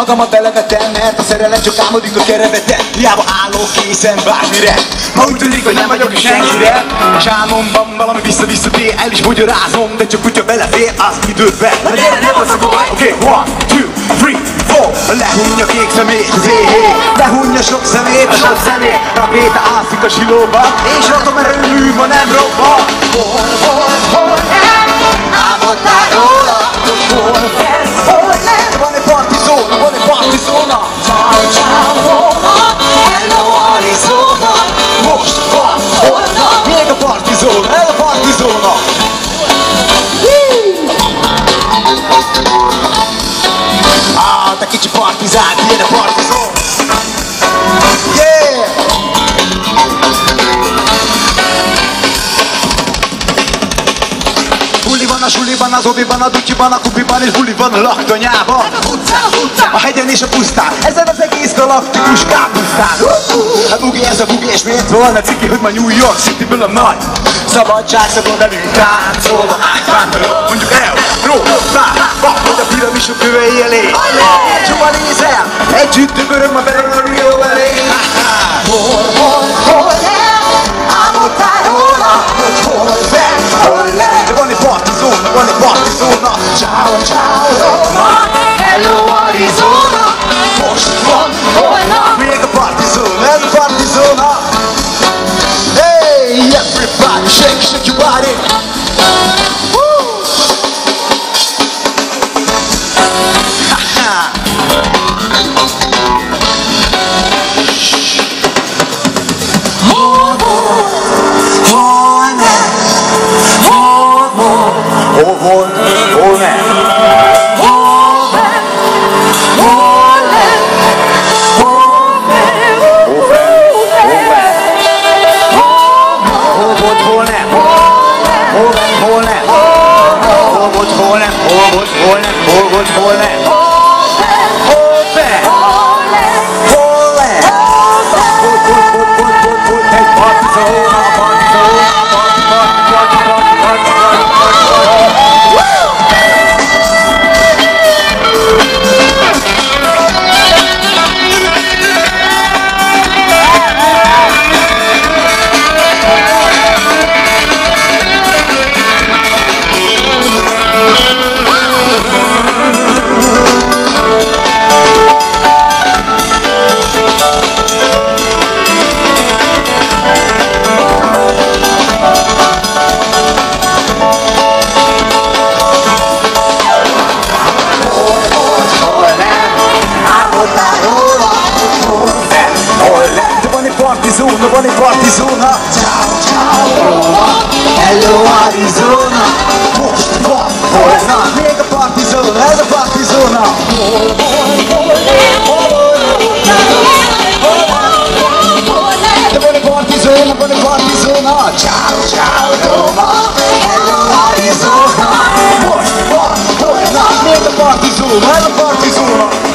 Magamat elevetem, mert a szerelem csak álmodik a kerevetem. Hiába állok készen bármire, ha úgy tűnik, hogy nem vagyok senkire. És álmomban valami vissza-visszatér, el is magyarázom, de csak kutya belefér az időbe. Na gyere, ne volt a baj! Oké, 1, 2, 3, 4. Lehunja kék szemét az éhé, lehunja sok szemét, a sok szemét. Rakéta ászik a silóba, és atomerőmű ma nem robban. Hol nem álmodtál róla? Hol ez, hol nem? Van egy partizóna, van egy partizóna. Ciao, ciao, Roma, hello Arizona. Most van, holnap, még a partizóna, ez a partizóna. Te kicsi partizán, ilyen a partizón. Yeah! Buli van a suliban, az oviban, a dutyiban, a kupiban, és buli van a laktanyában. A hegyen és a pusztán, ezen az egész galaktikus kápusztán. A bugi, ez a bugi, és miért volna ciki, hogy ma New York Cityből a nagy szabadságszagon velünk táncolva átvándorol. Mondjuk Európába, hogy a piramisok kövei elé. Csoma nézel, együtt dögöröm a belül a Rio elé. Hol nem álmodtál róla, hogy hol fenn, hol nem. De van egy partizóna, van egy partizóna. Ciao, ciao, Roma, hello Arizona. Most van, holnap, még a partizóna, ez a partizóna. Hey, everybody, shake, shake your body. Woo! Ha-ha. Partizóna, van egy partizóna. Ciao, ciao, Roma, hello Arizona. Most van, holnap, még a partizóna, ez a partizóna. De van egy partizóna, van egy partizóna. Ciao, ciao, Roma, hello Arizona. Most van, holnap, még a partizóna, ez a partizóna.